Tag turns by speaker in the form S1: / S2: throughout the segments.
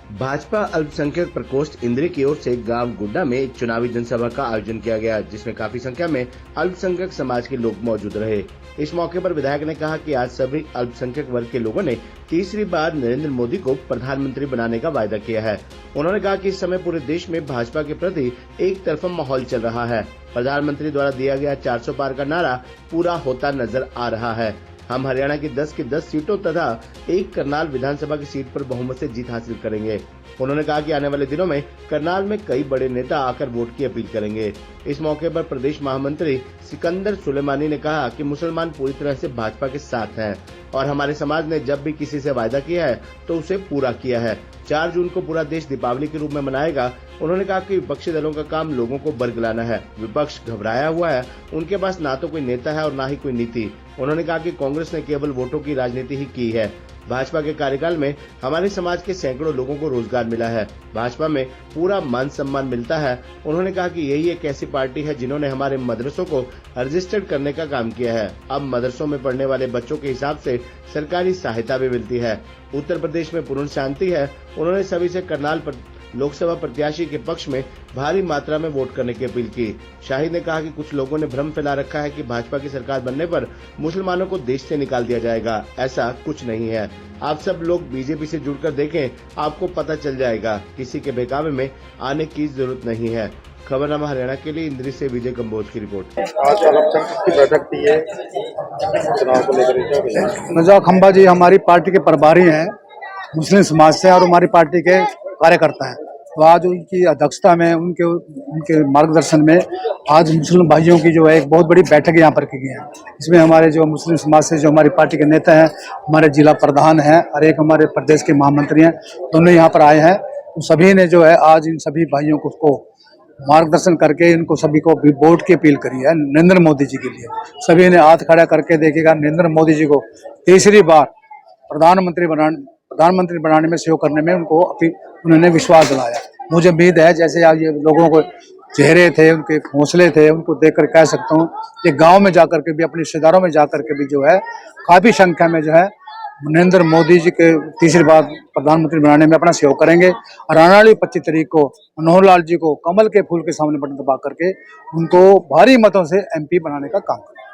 S1: भाजपा अल्पसंख्यक प्रकोष्ठ इंद्री की ओर से गांव गुड्डा में एक चुनावी जनसभा का आयोजन किया गया, जिसमें काफी संख्या में अल्पसंख्यक समाज के लोग मौजूद रहे। इस मौके पर विधायक ने कहा कि आज सभी अल्पसंख्यक वर्ग के लोगों ने तीसरी बार नरेंद्र मोदी को प्रधानमंत्री बनाने का वायदा किया है। उन्होंने कहा कि इस समय पूरे देश में भाजपा के प्रति एक तरफा माहौल चल रहा है। प्रधानमंत्री द्वारा दिया गया 400 पार का नारा पूरा होता नजर आ रहा है। हम हरियाणा की 10 की 10 सीटों तथा एक करनाल विधानसभा की सीट पर बहुमत से जीत हासिल करेंगे। उन्होंने कहा कि आने वाले दिनों में करनाल में कई बड़े नेता आकर वोट की अपील करेंगे। इस मौके पर प्रदेश महामंत्री सिकंदर सुलेमानी ने कहा कि मुसलमान पूरी तरह से भाजपा के साथ हैं और हमारे समाज ने जब भी किसी से वायदा किया है तो उसे पूरा किया है। 4 जून को पूरा देश दीपावली के रूप में मनाएगा। उन्होंने कहा कि विपक्षी दलों का काम लोगों को बरगलाना है। विपक्ष घबराया हुआ है, उनके पास ना तो कोई नेता है और ना ही कोई नीति। उन्होंने कहा कि कांग्रेस ने केवल वोटों की राजनीति ही की है। भाजपा के कार्यकाल में हमारे समाज के सैकड़ों लोगों को रोजगार मिला है। भाजपा में पूरा मान सम्मान मिलता है। उन्होंने कहा कि यही एक ऐसी पार्टी है जिन्होंने हमारे मदरसों को रजिस्टर्ड करने का काम किया है। अब मदरसों में पढ़ने वाले बच्चों के हिसाब से सरकारी सहायता भी मिलती है। उत्तर प्रदेश में पूर्ण शांति है। उन्होंने सभी से करनाल लोकसभा प्रत्याशी के पक्ष में भारी मात्रा में वोट करने की अपील की। शाहिद ने कहा कि कुछ लोगों ने भ्रम फैला रखा है कि भाजपा की सरकार बनने पर मुसलमानों को देश से निकाल दिया जाएगा। ऐसा कुछ नहीं है। आप सब लोग बीजेपी से जुड़कर देखें, आपको पता चल जाएगा। किसी के बहकावे में आने की जरूरत नहीं है। खबरनामा हरियाणा के लिए इंद्री से विजय कंबोज की रिपोर्ट।
S2: आज अल्पसंख्यक की बैठक थी है चुनाव को लेकर।
S3: नजा खंबा जी हमारी पार्टी के प्रभारी हैं, मुस्लिम समाज से, और हमारी पार्टी के कार्यकर्ता हैं। तो आज उनकी अध्यक्षता में, उनके मार्गदर्शन में आज मुस्लिम भाइयों की जो है एक बहुत बड़ी बैठक यहाँ पर की गई है। इसमें हमारे जो मुस्लिम समाज से जो हमारी पार्टी के नेता हैं, हमारे जिला प्रधान हैं और एक हमारे प्रदेश के महामंत्री हैं, दोनों यहाँ पर आए हैं। तो सभी ने जो है आज इन सभी भाइयों को मार्गदर्शन करके इनको सभी को भी वोट की अपील करी है नरेंद्र मोदी जी के लिए। सभी ने हाथ खड़ा करके देखेगा नरेंद्र मोदी जी को तीसरी बार प्रधानमंत्री बनाने में सहयोग करने में उन्होंने विश्वास दिलाया। मुझे उम्मीद है जैसे आज ये लोगों को चेहरे थे, उनके हौसले थे, उनको देखकर कह सकता हूँ कि गांव में जाकर के भी, अपने रिश्तेदारों में जाकर के भी जो है काफी संख्या में जो है नरेंद्र मोदी जी के तीसरी बार प्रधानमंत्री बनाने में अपना सहयोग करेंगे। और आने वाली 25 तारीख को मनोहर लाल जी को कमल के फूल के सामने बटन दबा करके उनको भारी मतों से एमपी बनाने का काम करेंगे।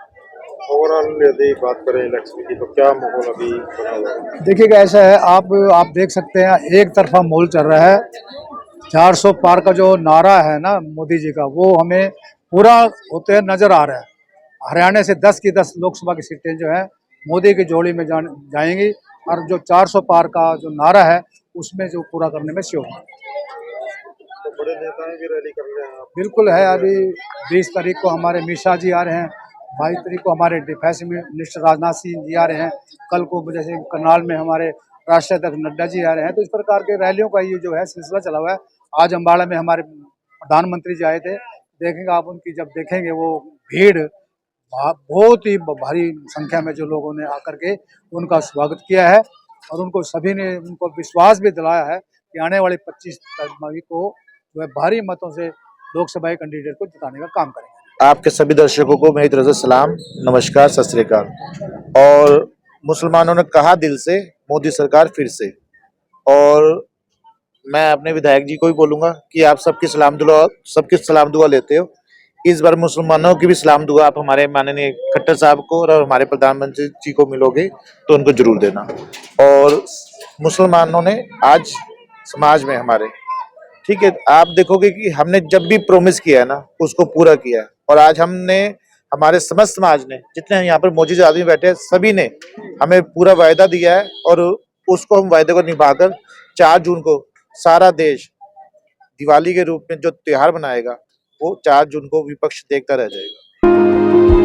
S2: ओवरऑल यदि बात करें इलेक्शन की तो क्या माहौल अभी बना हुआ है?
S3: देखिएगा, ऐसा है, आप देख सकते हैं एक तरफा माहौल चल रहा है। 400 पार का जो नारा है ना मोदी जी का, वो हमें पूरा होते नजर आ रहा है। हरियाणा से 10 की 10 लोकसभा की सीटें जो है मोदी की जोड़ी में जाएंगी और जो 400 पार का जो नारा है उसमें जो पूरा करने में सहयोग।
S2: तो बड़े नेताएं भी रैली कर रहे हैं।
S3: बिल्कुल है। अभी 20 तारीख को हमारे अमित शाह जी आ रहे हैं, 22 तारीख को हमारे डिफेंस मिनिस्टर राजनाथ सिंह जी आ रहे हैं, कल को जैसे करनाल में हमारे राष्ट्रीय अध्यक्ष नड्डा जी आ रहे हैं। तो इस प्रकार के रैलियों का ये जो है सिलसिला चला हुआ है। आज अम्बाड़ा में हमारे प्रधानमंत्री जी आए थे। देखेंगे आप, उनकी जब देखेंगे वो भीड़, बहुत ही भारी संख्या में जो लोगों ने आकर के उनका स्वागत किया है और उनको सभी ने उनको विश्वास भी दिलाया है कि आने वाले 25 तारीख को जो है भारी मतों से लोकसभा कैंडिडेट को जिताने का काम करेंगे।
S4: आपके सभी दर्शकों को मेरी तरफ से सलाम, नमस्कार, सत श्री अकाल। और मुसलमानों ने कहा दिल से मोदी सरकार फिर से, और मैं अपने विधायक जी को भी बोलूंगा कि आप सबकी सलाम दुआ लेते हो। इस बार मुसलमानों की भी सलाम दुआ आप हमारे माननीय खट्टर साहब को और हमारे प्रधानमंत्री जी को मिलोगे तो उनको जरूर देना। और मुसलमानों ने आज समाज में हमारे, ठीक है, आप देखोगे कि हमने जब भी प्रॉमिस किया है ना उसको पूरा किया है। और आज हमने, हमारे समस्त समाज ने, जितने यहाँ पर मौजूद आदमी बैठे हैं, सभी ने हमें पूरा वायदा दिया है और उसको हम वायदे को निभाकर 4 जून को सारा देश दिवाली के रूप में जो त्योहार मनाएगा वो 4 जून को विपक्ष देखता रह जाएगा।